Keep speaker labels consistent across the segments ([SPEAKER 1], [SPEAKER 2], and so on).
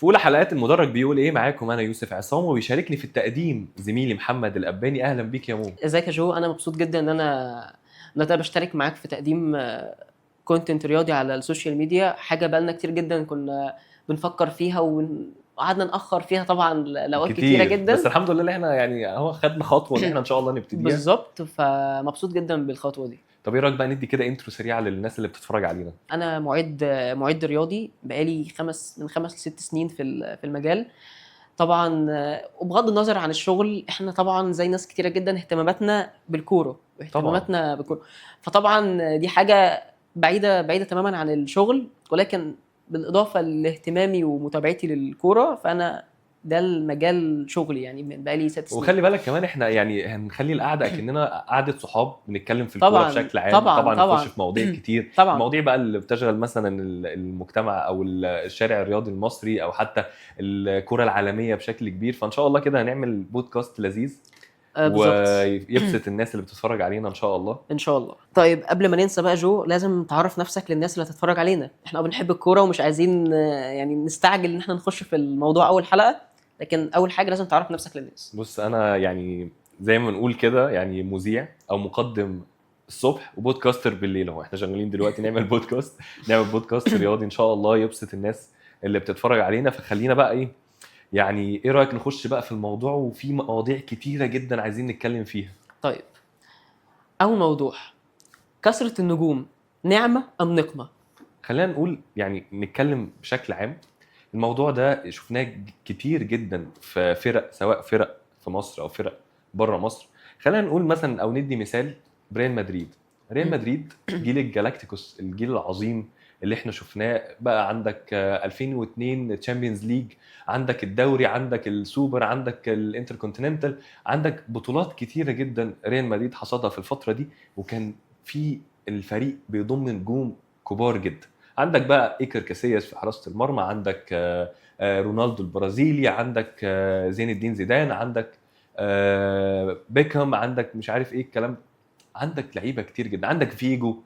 [SPEAKER 1] في اولى حلقات المدرج بيقول ايه؟ معاكم انا يوسف عصام، وبيشاركني في التقديم زميلي محمد الأباني. اهلا بيك يا مو.
[SPEAKER 2] ازيك يا جو؟ انا مبسوط جدا ان انا بشترك معاك في تقديم كونتنت رياضي على السوشيال ميديا. حاجه بقالنا كتير جدا كنا بنفكر فيها وقعدنا نأخر فيها طبعا لاوقات كتيره
[SPEAKER 1] كتير، بس
[SPEAKER 2] جدا.
[SPEAKER 1] الحمد لله اللي احنا يعني اهو خدنا خطوه ان احنا ان شاء الله نبتديها.
[SPEAKER 2] بالظبط، فمبسوط جدا بالخطوه دي.
[SPEAKER 1] طب ايه رايك بقى ندي كده انترو سريعه للناس اللي بتتفرج علينا؟
[SPEAKER 2] انا معد رياضي بقالي من 5 ل6 سنين في المجال. طبعا وبغض النظر عن الشغل، احنا طبعا زي ناس كتيره جدا اهتماماتنا بالكوره
[SPEAKER 1] طبعا.
[SPEAKER 2] واهتماماتنا بالكوره. فطبعا دي حاجه بعيده تماما عن الشغل، ولكن بالاضافه لاهتمامي ومتابعتي للكوره فانا ده المجال شغلي يعني من بقالي 6 سنين.
[SPEAKER 1] وخلي بالك كمان احنا يعني هنخلي القعده كأننا قعده صحاب بنتكلم في الكوره
[SPEAKER 2] طبعا
[SPEAKER 1] بشكل عام.
[SPEAKER 2] طبعا
[SPEAKER 1] طبعا نخش
[SPEAKER 2] طبعا
[SPEAKER 1] في مواضيع كتير،
[SPEAKER 2] طبعا
[SPEAKER 1] المواضيع بقى اللي بتشغل مثلا المجتمع او الشارع الرياضي المصري او حتى الكوره العالميه بشكل كبير. فان شاء الله كده هنعمل بودكاست لذيذ
[SPEAKER 2] بالظبط.
[SPEAKER 1] ويبسط الناس اللي بتتفرج علينا ان شاء الله.
[SPEAKER 2] ان شاء الله. طيب قبل ما ننسى بقى جو، لازم تعرف نفسك للناس اللي هتتفرج علينا. احنا بنحب الكوره ومش عايزين يعني نستعجل ان احنا نخش في الموضوع اول حلقه، لكن اول حاجه لازم تعرف نفسك للناس.
[SPEAKER 1] بص انا يعني زي ما نقول كده يعني مذيع او مقدم الصبح وبودكاستر بالليل. اهو احنا شغالين دلوقتي نعمل بودكاست، نعمل بودكاست رياضي ان شاء الله يبسط الناس اللي بتتفرج علينا. فخلينا بقى ايه يعني، ايه رايك نخش بقى في الموضوع؟ وفي مواضيع كتيره جدا عايزين نتكلم فيها.
[SPEAKER 2] طيب، اول موضوع: كثره النجوم نعمه ام نقمه؟
[SPEAKER 1] خلينا نقول يعني نتكلم بشكل عام. الموضوع ده شفناه كتير جدا في فرق، سواء فرق في مصر او فرق بره مصر. خلينا نقول مثلا او ندي مثال ريال مدريد. ريال مدريد جيل الجالاكتيكوس، الجيل العظيم اللي احنا شفناه. بقى عندك 2002 تشامبيونز ليج، عندك الدوري، عندك السوبر، عندك الانتركونتيننتال، عندك بطولات كتيرة جدا ريال مدريد حصدها في الفترة دي. وكان في الفريق بيضم نجوم كبار جدا. عندك بقى ايكر كاسياس في حراسة المرمى، عندك رونالدو البرازيلي، عندك زين الدين زيدان، عندك بيكهام، عندك مش عارف ايه الكلام. عندك لعيبه كتير جدا، عندك فيجو،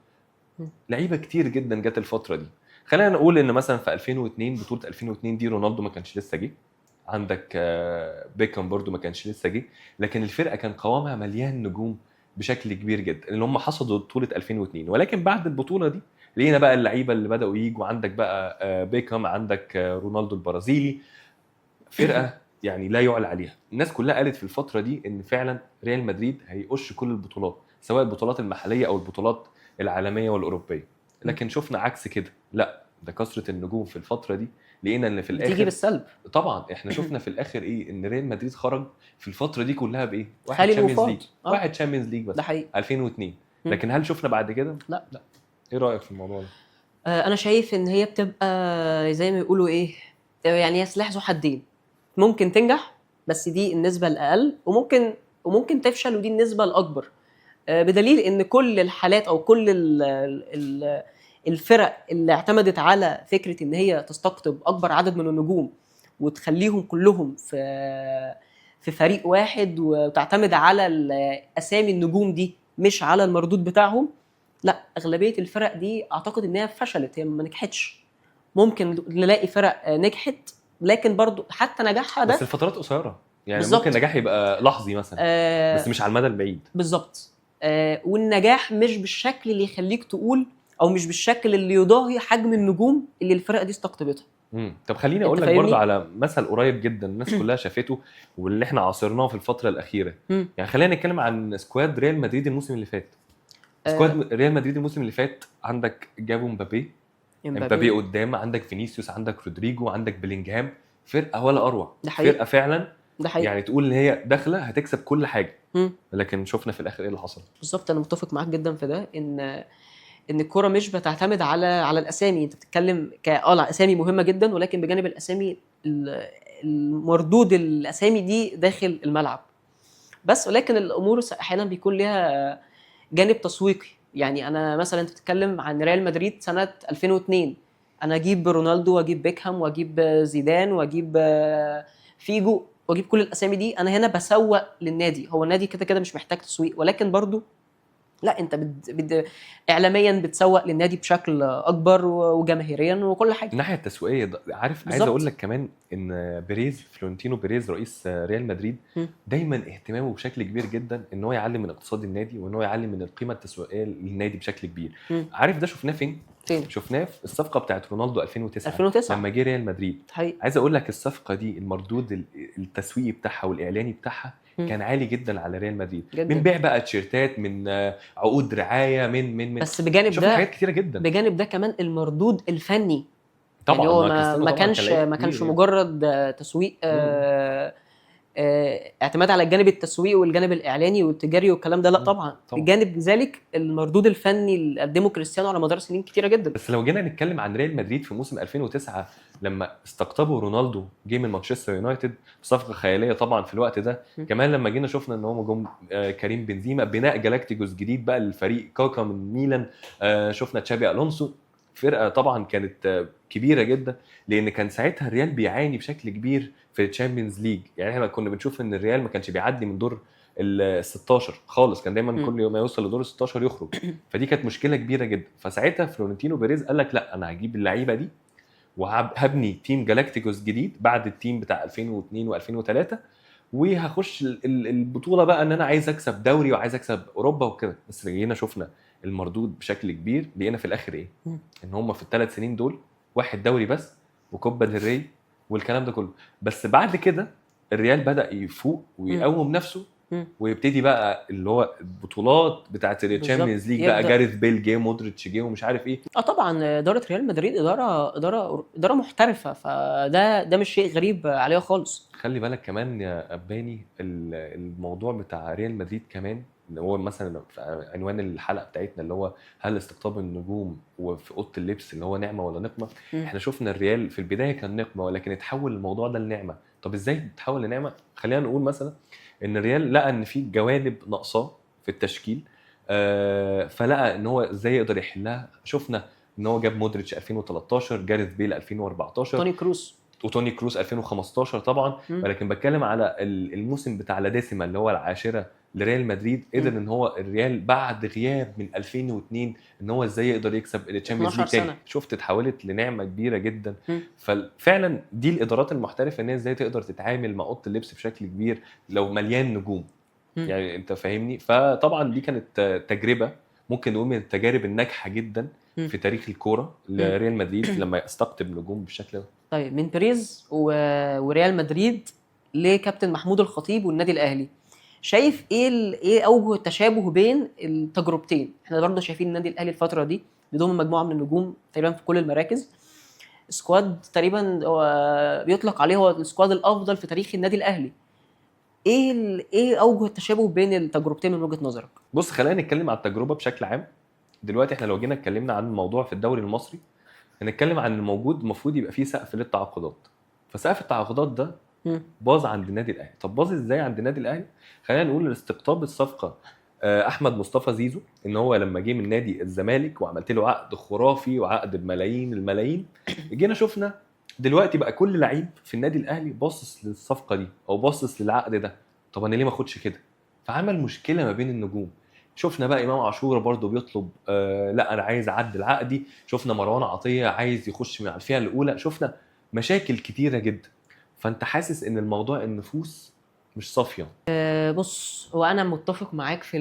[SPEAKER 1] لعيبه كتير جدا جت الفتره دي. خلينا نقول ان مثلا في 2002 بطوله 2002 دي رونالدو ما كانش لسه جه، عندك بيكهام برضو ما كانش لسه جه، لكن الفرقه كان قوامها مليان نجوم بشكل كبير جدا اللي هم حصدوا بطوله 2002. ولكن بعد البطوله دي لقينا بقى اللعيبه اللي بداوا يجوا. عندك بقى بيكهام، عندك رونالدو البرازيلي، فرقه يعني لا يعلى عليها. الناس كلها قالت في الفتره دي ان فعلا ريال مدريد هيقش كل البطولات، سواء البطولات المحليه او البطولات العالميه والاوروبيه. لكن شفنا عكس كده، لا ده كثره النجوم في الفتره دي لقينا ان في
[SPEAKER 2] بتيجي
[SPEAKER 1] الاخر
[SPEAKER 2] بالسلب.
[SPEAKER 1] طبعا احنا شفنا في الاخر ايه؟ ان ريال مدريد خرج في الفتره دي كلها بايه؟ واحد
[SPEAKER 2] خالي
[SPEAKER 1] تشامبيونز ليج،
[SPEAKER 2] الوفاض.
[SPEAKER 1] واحد تشامبيونز ليج بس،
[SPEAKER 2] ده حقيقي.
[SPEAKER 1] 2002. لكن هل شفنا بعد كده؟
[SPEAKER 2] لا.
[SPEAKER 1] ايه رايك في الموضوع ده؟
[SPEAKER 2] انا شايف ان هي بتبقى زي ما يقولوا ايه، يعني هي سلاح ذو حدين. ممكن تنجح بس دي النسبه الاقل، وممكن تفشل ودي النسبه الاكبر. بدليل ان كل الحالات او كل الفرق اللي اعتمدت على فكره ان هي تستقطب اكبر عدد من النجوم وتخليهم كلهم في فريق واحد وتعتمد على اسامي النجوم دي مش على المردود بتاعهم، لا اغلبيه الفرق دي اعتقد انها فشلت، هي ما نجحتش. ممكن نلاقي فرق نجحت لكن برضو حتى نجاحها
[SPEAKER 1] بس
[SPEAKER 2] ده
[SPEAKER 1] الفترات قصيره يعني
[SPEAKER 2] بالظبط.
[SPEAKER 1] ممكن نجاح يبقى لحظي مثلا، بس مش على المدى البعيد.
[SPEAKER 2] بالظبط. والنجاح مش بالشكل اللي يخليك تقول، او مش بالشكل اللي يضاهي حجم النجوم اللي الفرق دي استقطبتها.
[SPEAKER 1] طب خليني
[SPEAKER 2] انت
[SPEAKER 1] اقول لك
[SPEAKER 2] فاهمني؟
[SPEAKER 1] برضو على مثل قريب جدا الناس كلها شافته واللي احنا عاصرناه في الفتره الاخيره. يعني خلينا نتكلم عن سكواد ريال مدريد الموسم اللي فات. سكواد ريال مدريد الموسم اللي فات، عندك جابوا مبابي قدام، عندك فينيسيوس، عندك رودريجو، عندك بلينجهام. فرقه ولا اروع، فرقه فعلا.
[SPEAKER 2] ده حقيقي.
[SPEAKER 1] يعني تقول ان هي داخله هتكسب كل حاجه. لكن شفنا في الاخر ايه اللي حصل.
[SPEAKER 2] بالظبط، انا متفق معاك جدا في ده. ان الكوره مش بتعتمد على الاسامي. انت بتتكلم اسامي مهمه جدا، ولكن بجانب الاسامي المردود الاسامي دي داخل الملعب بس. ولكن الامور احيانا بيكون لها جانب تسويقي. يعني انا مثلا انت بتتكلم عن ريال مدريد سنه 2002، انا اجيب رونالدو واجيب بيكهام واجيب زيدان واجيب فيجو واجيب كل الاسامي دي، انا هنا بسوق للنادي. هو النادي كده كده مش محتاج تسويق، ولكن برضو لا انت اعلاميا بتسوق للنادي بشكل اكبر وجماهيريا وكل حاجه.
[SPEAKER 1] الناحيه التسويقيه عارف، عايز
[SPEAKER 2] بالظبط.
[SPEAKER 1] اقول لك كمان ان فلورنتينو بيريز رئيس ريال مدريد
[SPEAKER 2] م.
[SPEAKER 1] دايما اهتمامه بشكل كبير جدا ان هو يعلي من اقتصاد النادي وان هو يعلي من القيمه التسويقيه للنادي بشكل كبير.
[SPEAKER 2] م.
[SPEAKER 1] عارف ده شفناه فين؟
[SPEAKER 2] فين؟
[SPEAKER 1] شفناه في الصفقه بتاعت رونالدو 2009
[SPEAKER 2] 2009
[SPEAKER 1] لما جه ريال مدريد.
[SPEAKER 2] حقيقي.
[SPEAKER 1] عايز اقول لك الصفقه دي المردود التسويقي بتاعها والاعلاني بتاعها
[SPEAKER 2] م.
[SPEAKER 1] كان عالي جدا على ريال مدريد،
[SPEAKER 2] جداً.
[SPEAKER 1] من بيع بقى تيشيرتات، من عقود رعايه، من
[SPEAKER 2] بس بجانب
[SPEAKER 1] شفنا
[SPEAKER 2] ده
[SPEAKER 1] حاجات كتيره جدا.
[SPEAKER 2] بجانب ده كمان المردود الفني
[SPEAKER 1] طبعا
[SPEAKER 2] يعني هو
[SPEAKER 1] كريستيانو
[SPEAKER 2] ما
[SPEAKER 1] طبعا
[SPEAKER 2] كانش
[SPEAKER 1] لعيب
[SPEAKER 2] ما
[SPEAKER 1] كبير
[SPEAKER 2] كانش
[SPEAKER 1] يعني.
[SPEAKER 2] مجرد تسويق اعتماد على الجانب التسويقي والجانب الاعلاني والتجاري والكلام ده، لا طبعا بجانب ذلك المردود الفني اللي قدمه كريستيانو على مدار سنين كتيره جدا.
[SPEAKER 1] بس لو جينا نتكلم عن ريال مدريد في موسم 2009 لما استقطبوا رونالدو جه من مانشستر يونايتد بصفقه خياليه طبعا في الوقت ده. كمان لما جينا شفنا ان هم جم كريم بنزيما، بناء جالاكتيكوس جديد بقى للفريق، كاكا من ميلان، شفنا تشابي الونسو، فرقه طبعا كانت كبيره جدا، لان كان ساعتها الريال بيعاني بشكل كبير في الشامبيونز ليج. يعني احنا كنا بنشوف ان الريال ما كانش بيعدي من دور ال 16 خالص، كان دايما كل يوم ما يوصل لدور ال 16 يخرج. فدي كانت مشكله كبيره جدا. فساعتها فلورنتينو بيريز قال لك لا، انا هجيب اللعيبه دي وهبني تيم جالاكتيكوس جديد بعد التيم بتاع 2002 و2003، وهخش البطوله بقى ان انا عايز اكسب دوري وعايز اكسب اوروبا وكده. بس جينا شفنا المردود بشكل كبير، لقينا في الاخر ايه؟ ان هم في ال3 سنين دول واحد دوري بس وكوبا ديل ري والكلام ده كله. بس بعد كده الريال بدأ يفوق ويقوم نفسه ويبتدي بقى اللي هو البطولات بتاعه الشامبيونز ليج بقى، جاريث بيل جه، مودريتش جه، ومش عارف ايه.
[SPEAKER 2] طبعا اداره ريال مدريد اداره محترفه، فده مش شيء غريب عليها خالص.
[SPEAKER 1] خلي بالك كمان يا أباني، الموضوع بتاع ريال مدريد كمان اللي هو مثلا في عنوان الحلقه بتاعتنا اللي هو هل استقطاب النجوم وفي اوضه اللبس اللي هو نعمه ولا نقمه. احنا شفنا الريال في البدايه كان نقمه، ولكن اتحول الموضوع ده لنعمه. طب ازاي تحول لنعمه؟ خلينا نقول مثلا ان الريال لقى ان في جوانب ناقصاه في التشكيل، فلقى ان هو ازاي يقدر يحلها. شفنا ان هو جاب مودريتش 2013، جاريث بيل 2014،
[SPEAKER 2] توني
[SPEAKER 1] كروس 2015 طبعا. ولكن بتكلم على الموسم بتاع لاديسيما اللي هو العاشره لريال مدريد، قدر ان هو الريال بعد غياب من 2002 ان هو ازاي يقدر يكسب الشامبيونز ليج تاني. شفت اتحولت لنعمه كبيره جدا. ففعلا دي الادارات المحترفه ان هي ازاي تقدر تتعامل مع اوضه اللبس بشكل كبير لو مليان نجوم. يعني انت فاهمني. فطبعا دي كانت تجربه ممكن نقول من التجارب الناجحه جدا في تاريخ الكوره لريال مدريد لما يستقطب نجوم بالشكل ده.
[SPEAKER 2] طيب من بيريز وريال مدريد لكابتن محمود الخطيب والنادي الاهلي، شايف ايه اوجه التشابه بين التجربتين؟ احنا برضه شايفين النادي الاهلي الفتره دي بيضم مجموعه من النجوم تقريبا في كل المراكز، سكواد تقريبا بيطلق عليه هو السكواد الافضل في تاريخ النادي الاهلي. ايه اوجه التشابه بين التجربتين من وجهه نظرك؟
[SPEAKER 1] بص خلينا نتكلم على التجربه بشكل عام. دلوقتي احنا لو جينا اتكلمنا عن الموضوع في الدوري المصري، هنتكلم عن الموجود المفروض يبقى فيه سقف للتعاقدات. فسقف التعاقدات ده باظ عند النادي الاهلي. طب باظ ازاي عند النادي الاهلي؟ خلينا نقول الاستقطاب الصفقه احمد مصطفى زيزو، ان هو لما جه من نادي الزمالك وعملت له عقد خرافي وعقد بملايين الملايين، جينا شفنا دلوقتي بقى كل لعيب في النادي الاهلي باصص للصفقه دي او باصص للعقد ده. طب انا ليه ما اخدش كده؟ فعمل مشكله ما بين النجوم. شفنا بقى امام عاشور برضو بيطلب لا انا عايز اعدل عقدي. شفنا مروان عطيه عايز يخش من الفئه الاولى. شفنا مشاكل كتيره جدا. فانت حاسس ان الموضوع النفوس مش صافيه.
[SPEAKER 2] بص، هو انا متفق معاك في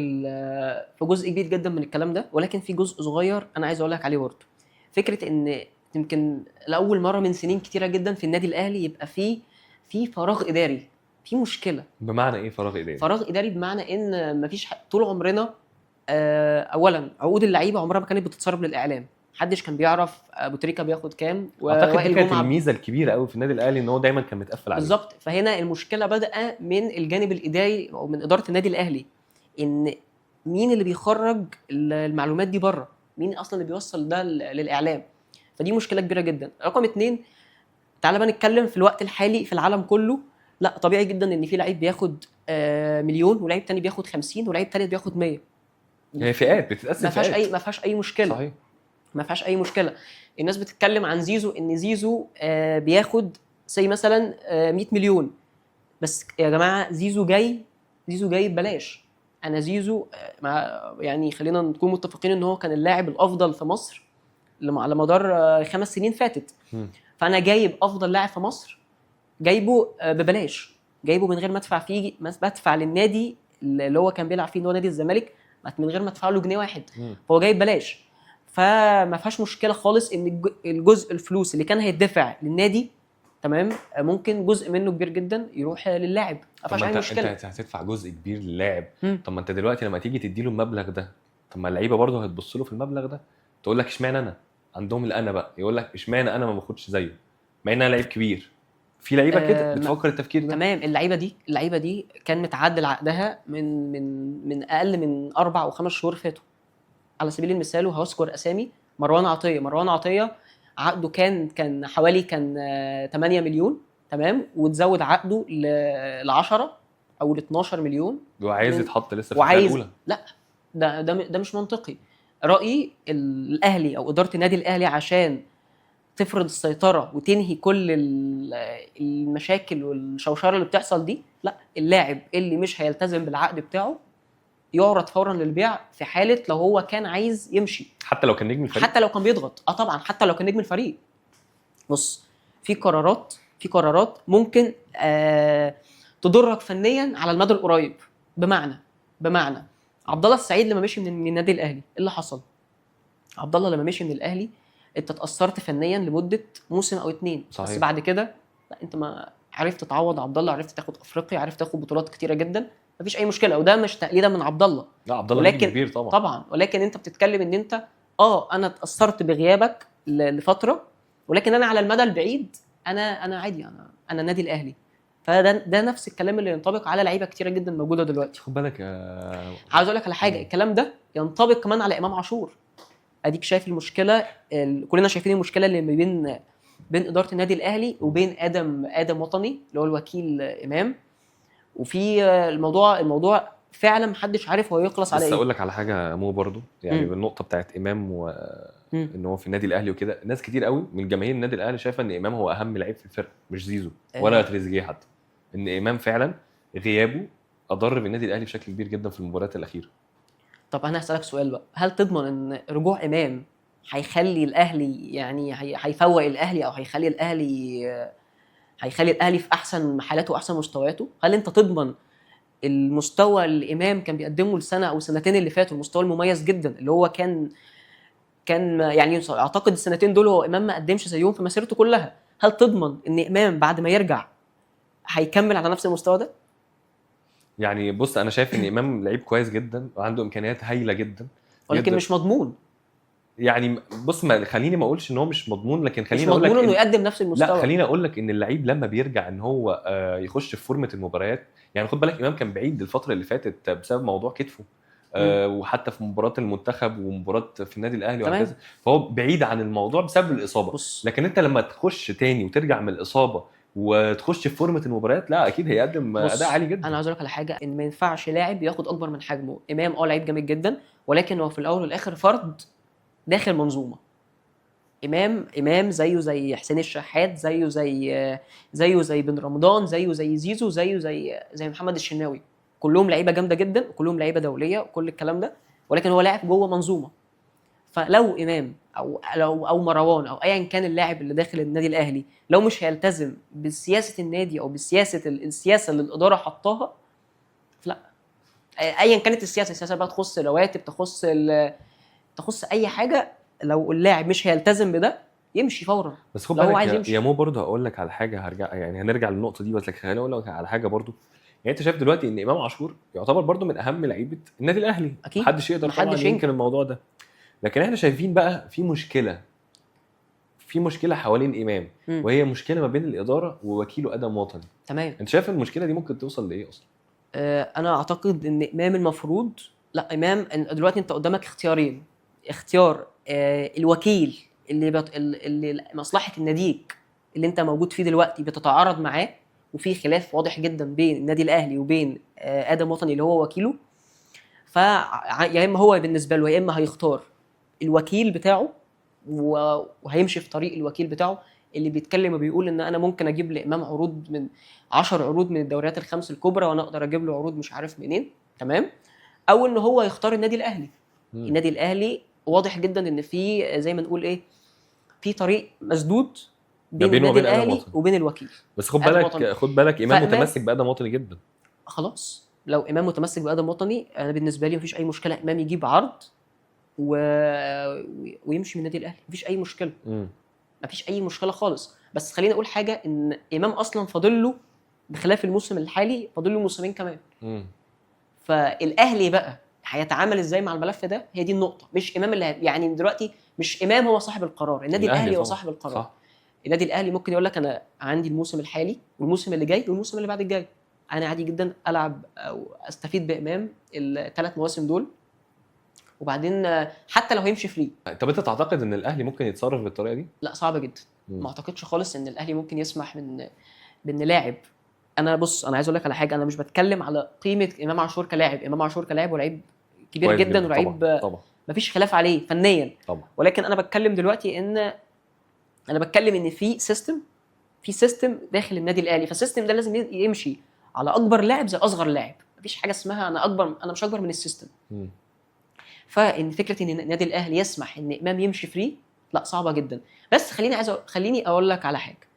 [SPEAKER 2] جزء كبير جدا من الكلام ده، ولكن في جزء صغير انا عايز اقول لك عليه برضه. فكره ان يمكن لاول مره من سنين كتيره جدا في النادي الاهلي يبقى في فراغ اداري، في مشكله.
[SPEAKER 1] بمعنى ايه فراغ اداري؟
[SPEAKER 2] فراغ اداري بمعنى ان مفيش طول عمرنا اولا عقود اللعيبه عمرها ما كانت بتتسرب للاعلام. محدش كان بيعرف ابو تريكه بياخد كام،
[SPEAKER 1] اعتقد دي كانت الميزه الكبيره قوي في النادي الاهلي ان هو دايما كان متقفل عليه.
[SPEAKER 2] بالظبط. فهنا المشكله بدأ من الجانب الاداري او من اداره النادي الاهلي، ان مين اللي بيخرج المعلومات دي بره، مين اصلا اللي بيوصل ده للاعلام. فدي مشكله كبيره جدا. رقم 2، تعال بقى نتكلم في الوقت الحالي في العالم كله. لا طبيعي جدا ان في لعيب بياخد مليون، ولاعيب تاني بياخد 50، ولاعيب تالت بياخد 100.
[SPEAKER 1] هي فئات بتتقسم،
[SPEAKER 2] ما فيهاش اي مشكله.
[SPEAKER 1] صحيح،
[SPEAKER 2] ما فيهاش اي مشكله. الناس بتتكلم عن زيزو ان زيزو بياخد زي مثلا 100 مليون. بس يا جماعه زيزو جاي ببلاش. انا زيزو يعني خلينا نكون متفقين ان هو كان اللاعب الافضل في مصر على مدار 5 سنين فاتت. فانا جايب افضل لاعب في مصر، جايبه ببلاش، جايبه من غير ما ادفع فيه، بدفع للنادي اللي هو كان بيلعب فيه اللي هو نادي الزمالك من غير ما ادفع له جنيه واحد. فهو جايب بلاش، فما فيهاش مشكله خالص ان الجزء الفلوس اللي كان هيدفع للنادي تمام ممكن جزء منه كبير جدا يروح للاعب، ما فيهاش اي مشكله.
[SPEAKER 1] انت هتدفع جزء كبير للاعب. طب ما انت دلوقتي لما تيجي تديله المبلغ ده، طب ما اللعيبه برضه هتبص له في المبلغ ده تقول لك اشمعنى انا، عندهم الانا بقى يقول لك اشمعنى انا ما باخدش زيه مع ان انا لعيب كبير. في لعيبه كده بتفكر التفكير ده.
[SPEAKER 2] تمام. اللعيبه دي كان متعدل عقدها من اقل من 4 أو 5 شهور فاتوا. على سبيل المثال وهذكر اسامي: مروان عطيه عقده كان حوالي 8 مليون تمام، وتزود عقده ل 10 او ل 12 مليون
[SPEAKER 1] وعايز يتحط لسه في الفئه الاولى.
[SPEAKER 2] لا، ده مش منطقي. رايي الاهلي او اداره النادي الاهلي عشان تفرض السيطره وتنهي كل المشاكل والشوشره اللي بتحصل دي، لا، اللاعب اللي مش هيلتزم بالعقد بتاعه يعرض فورا للبيع في حاله لو هو كان عايز يمشي،
[SPEAKER 1] حتى لو كان نجم الفريق،
[SPEAKER 2] حتى لو كان بيضغط. طبعا حتى لو كان نجم الفريق. بص، في قرارات ممكن تضرك فنيا على المدى القريب. بمعنى عبد الله السعيد لما مشي من النادي الاهلي، ايه اللي حصل؟ عبد الله لما مشي من الاهلي انت اتاثرت فنيا لمده موسم او 2.
[SPEAKER 1] صحيح.
[SPEAKER 2] بس بعد كده لا، انت ما عرفت تعوض عبد الله، عرفت تاخد افريقيا، عرفت تاخد بطولات كتيره جدا، مفيش اي مشكله. وده مش تقليدا من عبد الله،
[SPEAKER 1] لا عبد الله كبير طبعا،
[SPEAKER 2] ولكن انت بتتكلم ان انت انا اتاثرت بغيابك لفتره، ولكن انا على المدى البعيد انا عادي، انا النادي الاهلي. فده نفس الكلام اللي ينطبق على لعيبه كتيره جدا موجوده دلوقتي.
[SPEAKER 1] خد بالك
[SPEAKER 2] عاوز اقول لك على حاجه، الكلام ده ينطبق كمان على امام عاشور. اديك شايف المشكله، كلنا شايفين المشكله اللي بين اداره النادي الاهلي وبين ادم وطني اللي هو الوكيل امام. وفي الموضوع فعلا محدش عارف هو يخلص على ايه.
[SPEAKER 1] بس اقول لك على حاجه مو برضو يعني بالنقطه بتاعت امام ان هو في النادي الاهلي وكده، ناس كتير قوي من جماهير النادي الاهلي شايفه ان امام هو اهم لعيب في الفرقه، مش زيزو ولا تريزيجيه حتى. ان امام فعلا غيابه اضر بالنادي الاهلي بشكل كبير جدا في المباريات الاخيره.
[SPEAKER 2] طب انا هسالك سؤال بقى، هل تضمن ان رجوع امام هيخلي الاهلي يعني هيفوق الاهلي او هيخلي الاهلي في احسن حالاته واحسن مستوياته؟ هل انت تضمن المستوى اللي امام كان بيقدمه السنه او السنتين اللي فاتوا، المستوى المميز جدا اللي هو كان يعني اعتقد السنتين دول هو امام ما قدمش زيهم في مسيرته كلها، هل تضمن ان امام بعد ما يرجع هيكمل على نفس المستوى ده؟
[SPEAKER 1] يعني بص، انا شايف ان امام لعيب كويس جدا وعنده امكانيات هايله جدا،
[SPEAKER 2] ولكن مش مضمون.
[SPEAKER 1] يعني بص، ما خليني ما اقولش ان هو مش مضمون، لكن خليني
[SPEAKER 2] اقول لك انه يقدم نفس المستوى.
[SPEAKER 1] لا خليني اقول لك ان اللعيب لما بيرجع ان هو يخش في فورمه المباريات. يعني خد بالك امام كان بعيد الفتره اللي فاتت بسبب موضوع كتفه، وحتى في مباراه المنتخب ومباراه في النادي الاهلي وهكذا، فهو بعيد عن الموضوع بسبب الاصابه. لكن انت لما تخش تاني وترجع من الاصابه وتخش في فورمه المباريات، لا اكيد هيقدم اداء عالي جدا.
[SPEAKER 2] انا عايز اقول لك على حاجه، ان ما ينفعش لاعب ياخد اكبر من حجمه. امام لعيب جامد جدا، ولكن هو في الاول والاخر فرد داخل منظومه. امام زيه زي حسين الشحات، زيه زي بن رمضان، زيه زي زيزو، زيه زي محمد الشناوي. كلهم لعيبه جامده جدا وكلهم لعيبه دوليه وكل الكلام ده، ولكن هو لاعب جوه منظومه. فلو امام او مروان او ايا كان اللاعب اللي داخل النادي الاهلي لو مش هيلتزم بسياسه النادي او السياسه اللي الاداره حطاها، لا، ايا كانت السياسه بقى تخص رواتب، تخص اي حاجه، لو اللاعب مش هيلتزم بده يمشي فورا.
[SPEAKER 1] بس خد بالك يا مو برضه هقول لك على حاجه، هنرجع للنقطه دي، بس خليني اقول لك على حاجه برضه. يعني انت شايف دلوقتي ان امام عاشور يعتبر برضه من اهم لعيبه النادي الاهلي، محدش يقدر طبعا ينكر الموضوع ده. لكن احنا شايفين بقى في مشكله حوالين امام، وهي مشكله ما بين الاداره ووكيله ادم وطني.
[SPEAKER 2] تمام.
[SPEAKER 1] انت شايف المشكله دي ممكن توصل لايه اصلا؟
[SPEAKER 2] انا اعتقد ان امام المفروض، لا، امام دلوقتي انت قدامك اختيارين: اختيار الوكيل اللي مصلحه الناديك اللي انت موجود فيه دلوقتي بتتعارض معاه وفي خلاف واضح جدا بين النادي الاهلي وبين ادم وطني اللي هو وكيله، يا اما هو بالنسبه له يا اما هيختار الوكيل بتاعه وهيمشي في طريق الوكيل بتاعه اللي بيتكلم وبيقول ان انا ممكن اجيب لامام عروض من 10 عروض من الدوريات الخمس الكبرى، وانا اقدر اجيب له عروض مش عارف منين. تمام. او ان هو يختار النادي الاهلي. النادي الاهلي واضح جدا ان في زي ما نقول ايه، في طريق مسدود بين
[SPEAKER 1] بينه
[SPEAKER 2] النادي
[SPEAKER 1] وبين ادم
[SPEAKER 2] الاهلي
[SPEAKER 1] وطني.
[SPEAKER 2] وبين الوكيل.
[SPEAKER 1] بس خد
[SPEAKER 2] آدم وطني.
[SPEAKER 1] بالك خد بالك امام
[SPEAKER 2] فإمام-
[SPEAKER 1] متمسك بادم وطني جدا.
[SPEAKER 2] خلاص لو امام متمسك بادم وطني، انا بالنسبه لي مفيش اي مشكله امام يجيب عرض و... ويمشي من النادي الاهلي، مفيش اي مشكله، مفيش اي مشكله خالص. بس خليني اقول حاجه، ان امام اصلا فاضل له بخلاف الموسم الحالي فاضل له موسمين كمان. فالاهلي بقى هيتعامل ازاي مع الملف ده؟ هي دي النقطه. مش امام اللي يعني دلوقتي مش امام هو صاحب القرار، النادي الاهلي هو
[SPEAKER 1] طبعاً.
[SPEAKER 2] صاحب القرار.
[SPEAKER 1] صح.
[SPEAKER 2] النادي الاهلي ممكن يقول لك انا عندي الموسم الحالي والموسم اللي جاي والموسم اللي بعد الجاي، انا عادي جدا العب او استفيد بامام الثلاث مواسم دول، وبعدين حتى لو هيمشي فري.
[SPEAKER 1] طب انت تعتقد ان الاهلي ممكن يتصرف بالطريقه دي؟
[SPEAKER 2] لا صعبه جدا. ما اعتقدش خالص ان الاهلي ممكن يسمح بان لاعب، انا بص انا عايز اقول لك على حاجه، انا مش بتكلم على قيمه امام عاشور كلاعب، امام عاشور كلاعب ولاعيب كبير
[SPEAKER 1] كويس
[SPEAKER 2] جدا ولعيب
[SPEAKER 1] طبعا
[SPEAKER 2] مفيش خلاف عليه فنيا
[SPEAKER 1] طبعا.
[SPEAKER 2] ولكن انا بتكلم دلوقتي ان انا بتكلم ان في سيستم داخل النادي الاهلي، فالسيستم ده لازم يمشي على اكبر لاعب زي اصغر لاعب، مفيش حاجه اسمها انا مش اكبر من السيستم. فان فكره ان النادي الاهلي يسمح ان امام يمشي فري، لا صعبه جدا. بس خليني اقول لك على حاجه،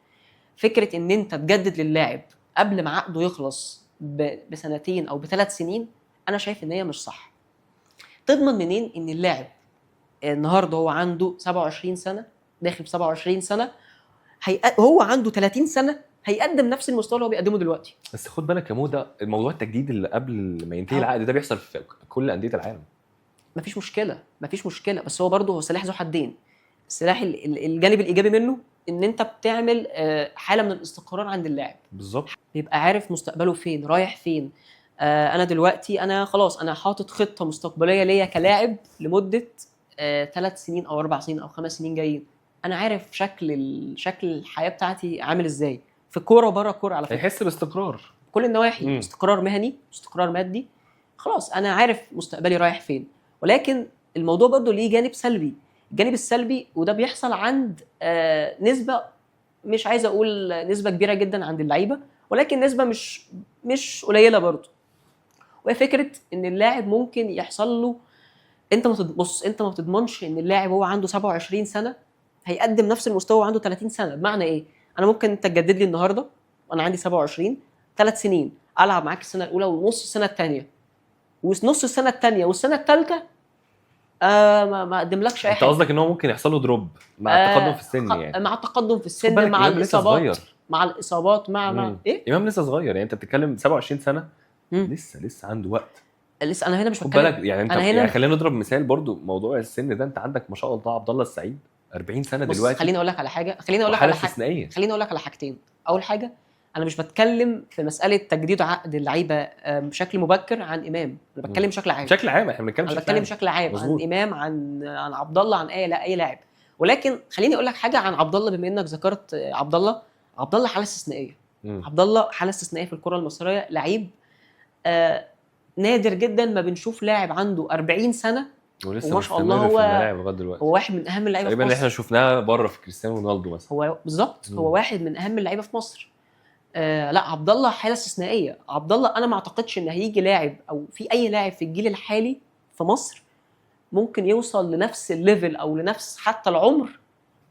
[SPEAKER 2] فكره ان انت تجدد للاعب قبل ما عقده يخلص بسنتين او ب3 سنين، انا شايف ان هي مش صح. تضمن منين ان اللاعب النهارده هو عنده 27 سنه داخل ب 27 سنه هو عنده 30 سنه هيقدم نفس المستوى اللي هو بيقدمه دلوقتي؟
[SPEAKER 1] بس خد بالك يا موده، الموضوع التجديد اللي قبل ما ينتهي العقد ده بيحصل في كل انديه العالم.
[SPEAKER 2] مفيش مشكله، بس هو برضه هو سلاح ذو حدين. السلاح الجانب الايجابي منه ان انت بتعمل حاله من الاستقرار عند اللاعب،
[SPEAKER 1] بالظبط،
[SPEAKER 2] بيبقى عارف مستقبله فين رايح فين. انا دلوقتي انا خلاص انا حاطط خطه مستقبليه ليا كلاعب لمده 3 سنين او 4 سنين او 5 سنين جايين، انا عارف شكل الحياه بتاعتي عامل ازاي في كوره وبره كوره. على فكره
[SPEAKER 1] هيحس باستقرار
[SPEAKER 2] كل النواحي، استقرار مهني، استقرار مادي، خلاص انا عارف مستقبلي رايح فين. ولكن الموضوع برضه ليه جانب سلبي، الجانب السلبي وده بيحصل عند نسبه، مش عايز اقول نسبه كبيره جدا عند اللعيبه، ولكن نسبه مش قليله برضه، وهي فكره ان اللاعب ممكن يحصل له، انت ما بتضمنش ان اللاعب هو عنده 27 سنه هيقدم نفس المستوى وعنده 30 سنه. بمعنى ايه؟ انا ممكن انت تجدد لي النهارده وانا عندي 27 3 سنين، العب معاك السنه الاولى ونص السنه الثانيه ونص السنه الثانيه والسنه الثالثه ما اقدملكش اي
[SPEAKER 1] انت
[SPEAKER 2] حاجه.
[SPEAKER 1] قصدك ان هو ممكن يحصل له دروب مع التقدم في السن يعني؟
[SPEAKER 2] مع التقدم في السن، مع الاصابات، مع ايه؟
[SPEAKER 1] امام لسه صغير، يعني انت بتتكلم 27 سنه لسه عنده وقت.
[SPEAKER 2] لسه انا هنا مش
[SPEAKER 1] خد
[SPEAKER 2] بتكلم
[SPEAKER 1] بالك يعني انت يعني خلينا نضرب مثال برضو موضوع السن ده. انت عندك ما شاء الله عبد الله السعيد 40 سنه دلوقتي.
[SPEAKER 2] خليني اقول لك على حاجه، خليني اقول لك على حاجتين. اول حاجه، انا مش بتكلم في مساله تجديد عقد اللعيبه بشكل مبكر عن امام، انا بتكلم بشكل عام.
[SPEAKER 1] احنا بنتكلم
[SPEAKER 2] بشكل عام عن امام، عن عبد الله، عن اي لاعب. ولكن خليني اقول لك حاجه عن عبد الله، بما انك ذكرت عبد الله حاله استثنائيه. عبد الله حاله استثنائيه في الكره المصريه، لعيب نادر جدا ما بنشوف لاعب عنده 40 سنه وما شاء الله هو واحد من اهم اللعيبه في مصر.
[SPEAKER 1] تقريبا احنا شفناه بره في كريستيانو رونالدو مثلا.
[SPEAKER 2] هو بالظبط هو واحد من اهم اللعيبه في مصر. لا عبد الله حاله استثنائيه. عبد الله انا ما اعتقدش ان هيجي لاعب او في اي لاعب في الجيل الحالي في مصر ممكن يوصل لنفس الليفل او لنفس حتى العمر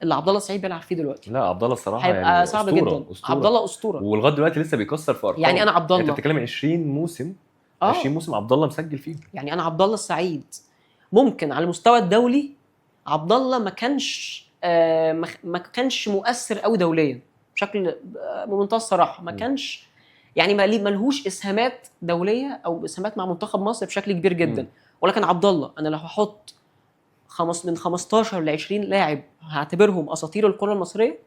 [SPEAKER 2] اللي عبد الله السعيد بيلعب فيه دلوقتي.
[SPEAKER 1] لا عبد الله الصراحه
[SPEAKER 2] هيبقى
[SPEAKER 1] يعني
[SPEAKER 2] صعب جدا. عبد الله اسطوره
[SPEAKER 1] ولغايه دلوقتي لسه بيكسر في ارقام.
[SPEAKER 2] يعني انا عبد الله
[SPEAKER 1] انت بتتكلم 20 موسم 20 موسم عبد الله مسجل فيه.
[SPEAKER 2] يعني انا عبد الله السعيد ممكن على المستوى الدولي عبد الله ما كانش مؤثر قوي دوليا بشكل بمنتهى الصراحه، ما كانش يعني ملهوش اسهامات دوليه او اسهامات مع منتخب مصر بشكل كبير جدا. ولكن عبد الله انا لو هحط من 15 ل 20 لاعب هعتبرهم اساطير الكره المصريه،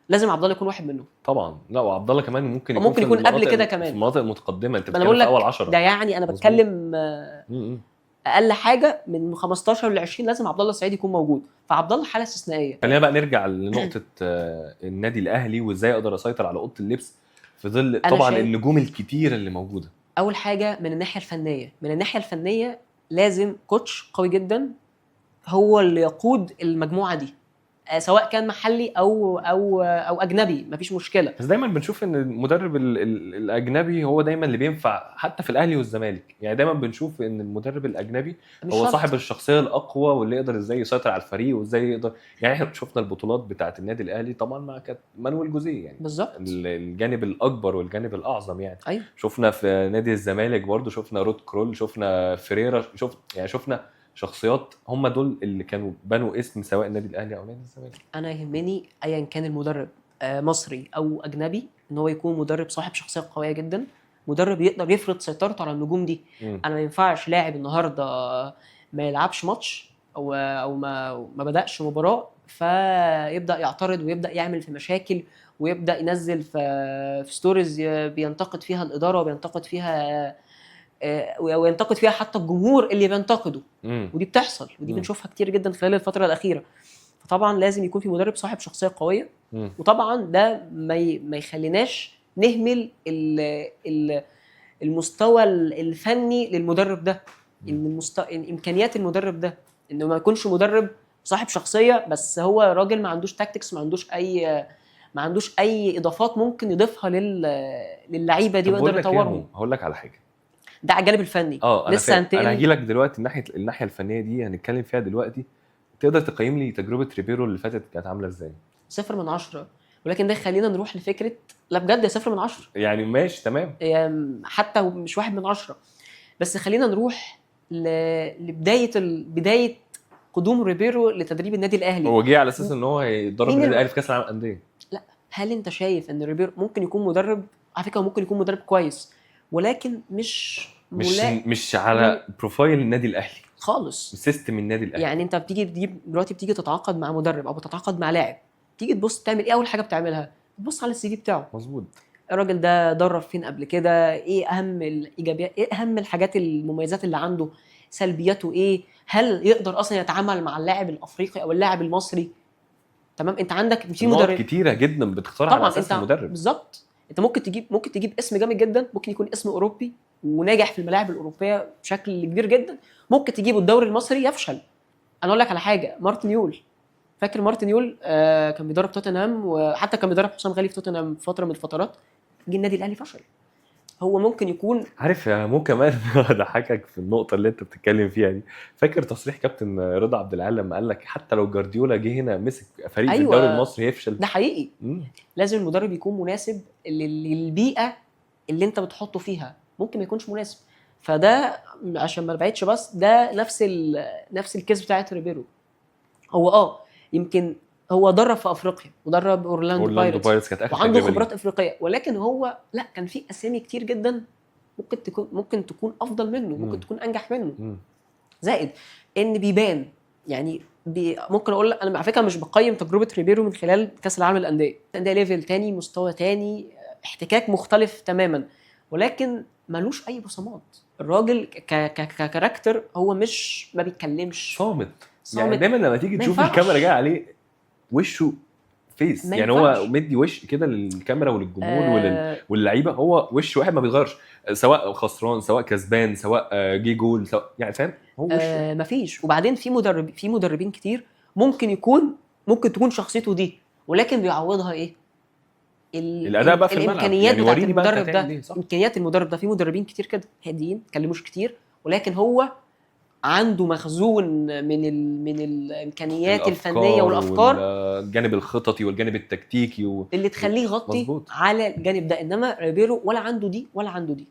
[SPEAKER 2] لازم عبد الله يكون واحد منهم
[SPEAKER 1] طبعا. لا وعبد الله كمان ممكن
[SPEAKER 2] يكون قبل كده كمان
[SPEAKER 1] في المناطق المتقدمه. انت
[SPEAKER 2] بتتكلم
[SPEAKER 1] في اول 10
[SPEAKER 2] ده، يعني انا بتكلم اقل حاجه من 15 ل 20 لازم عبد الله السعيد يكون موجود. فعبد الله حاله استثنائيه.
[SPEAKER 1] خلينا بقى نرجع لنقطه النادي الاهلي وازاي اقدر اسيطر على اوضه اللبس في ظل طبعا النجوم الكتيره اللي موجوده.
[SPEAKER 2] اول حاجه من الناحيه الفنيه لازم كوتش قوي جدا هو اللي يقود المجموعه دي. سواء كان محلي او اجنبي، مفيش مشكله.
[SPEAKER 1] بس دايما بنشوف ان المدرب الاجنبي هو دايما اللي بينفع حتى في الاهلي والزمالك. يعني دايما بنشوف ان المدرب الاجنبي
[SPEAKER 2] مش
[SPEAKER 1] هو
[SPEAKER 2] شرط.
[SPEAKER 1] صاحب الشخصيه الاقوى واللي يقدر ازاي يسيطر على الفريق وازاي يقدر. يعني احنا شفنا البطولات بتاعه النادي الاهلي طبعا مع كانت مانويل جوزيه، يعني
[SPEAKER 2] بالظبط.
[SPEAKER 1] الجانب الاكبر والجانب الاعظم يعني.
[SPEAKER 2] ايوه
[SPEAKER 1] شفنا في نادي الزمالك برضو، شفنا رود كرول، شفنا فريرا، شفنا شخصيات هم دول اللي كانوا بنوا اسم سواء النادي الاهلي او نادي الزمالك.
[SPEAKER 2] انا يهمني ايا كان المدرب مصري او اجنبي ان هو يكون مدرب صاحب شخصيه قويه جدا، مدرب يقدر يفرض سيطرته على النجوم دي. انا ما ينفعش لاعب النهارده ما يلعبش ماتش او ما بداش مباراه فيبدا يعترض ويبدا يعمل في مشاكل ويبدا ينزل في ستوريز بينتقد فيها الاداره وبينتقد فيها وينتقد فيها حتى الجمهور اللي بينتقده. ودي بتحصل ودي بنشوفها كتير جدا خلال الفتره الاخيره. فطبعا لازم يكون في مدرب صاحب شخصيه قويه. وطبعا ده ما يخليناش نهمل المستوى الفني للمدرب ده، ان امكانيات المدرب ده، انه ما يكونش مدرب صاحب شخصيه بس هو راجل ما عندوش تاكتكس، ما عندوش اي اضافات ممكن يضيفها للعيبه دي ويقدر يطورهم.
[SPEAKER 1] هقول لك على حاجه،
[SPEAKER 2] ده على الجانب الفني.
[SPEAKER 1] لسه انا هجي لك دلوقتي الناحيه الفنيه دي هنتكلم فيها دلوقتي. تقدر تقيم لي تجربه ريبيرو اللي فاتت كانت عامله ازاي؟
[SPEAKER 2] 0/10. ولكن ده خلينا نروح لفكره، لا بجد 0/10
[SPEAKER 1] يعني ماشي تمام،
[SPEAKER 2] حتى مش 1/10. بس خلينا نروح بدايه قدوم ريبيرو لتدريب النادي الاهلي.
[SPEAKER 1] هو جه على اساس ان هو هيدرب النادي الاهلي في كاس العالم للانديه.
[SPEAKER 2] لا، هل انت شايف ان ريبيرو ممكن يكون مدرب؟ على فكره ممكن يكون مدرب كويس، ولكن
[SPEAKER 1] مش على بروفايل النادي الاهلي
[SPEAKER 2] خالص،
[SPEAKER 1] سيستم النادي الاهلي.
[SPEAKER 2] يعني انت بتيجي تتعاقد مع مدرب او بتتعاقد مع لاعب، تيجي تبص تعمل ايه؟ اول حاجه بتعملها تبص على السي في بتاعه.
[SPEAKER 1] مظبوط.
[SPEAKER 2] الراجل ده درب فين قبل كده؟ ايه اهم الايجابيات؟ ايه اهم الحاجات المميزات اللي عنده؟ سلبياته ايه؟ هل يقدر اصلا يتعامل مع اللاعب الافريقي او اللاعب المصري؟ تمام. انت عندك في
[SPEAKER 1] مدرب كتيره جدا بتختار على اساس المدرب.
[SPEAKER 2] بالظبط. انت ممكن تجيب اسم جامد جدا، ممكن يكون اسم اوروبي وناجح في الملاعب الاوروبيه بشكل كبير جدا، ممكن تجيبه الدوري المصري يفشل. انا اقول لك على حاجه، مارتن يول، فاكر مارتن يول؟ كان بيدرب توتنهام وحتى كان بيدرب حسام غالي في توتنهام في فتره من الفترات، جه النادي الاهلي فشل. هو ممكن يكون
[SPEAKER 1] عارف يا مو كمان اضحكك في النقطه اللي انت بتتكلم فيها دي. فاكر تصريح كابتن رضا عبد العال لما قال لك حتى لو جارديولا جه هنا مسك فريق في الدوري المصري يفشل؟
[SPEAKER 2] ده حقيقي. لازم المدرب يكون مناسب للبيئه اللي انت بتحطه فيها، ممكن ما يكونش مناسب. فده عشان ما نبعدش، بس ده نفس الكيس بتاعت ريبيرو. هو يمكن هو درب في افريقيا ودرب اورلاندو بايرتس
[SPEAKER 1] كانت اخر
[SPEAKER 2] وعنده خبرات افريقيه، ولكن هو لا، كان في اسامي كتير جدا ممكن تكون افضل منه، ممكن تكون انجح منه. زائد ان بيبان، يعني ممكن اقول انا على فكره مش بقيم تجربه ريبيرو من خلال كاس العالم للانديه. ده ليفل تاني، مستوى تاني، احتكاك مختلف تماما، ولكن ملوش اي بصمات. الراجل ككاركتر هو ما بيتكلمش،
[SPEAKER 1] صامت. يعني دايما لما تيجي تشوف الكاميرا جايه عليه وشه فيس، يعني هو مدي وش كده للكاميرا وللجمهور واللعيبه، هو وش واحد ما بيتغيرش، سواء خسران سواء كسبان سواء جه جول سواء، يعني فاهم هو وش
[SPEAKER 2] مفيش. وبعدين في مدربين كتير ممكن تكون شخصيته دي، ولكن بيعوضها ايه؟
[SPEAKER 1] الاداء بقى في
[SPEAKER 2] الامكانيات
[SPEAKER 1] يعني
[SPEAKER 2] بتاعت المدرب ده. امكانيات المدرب ده، في مدربين كتير كده هاديين، كلموش كتير، ولكن هو عنده مخزون من الامكانيات الفنيه والافكار،
[SPEAKER 1] والجانب الخططي والجانب التكتيكي
[SPEAKER 2] اللي تخليه يغطي على الجانب ده. انما ريبيرو ولا عنده دي ولا عنده دي.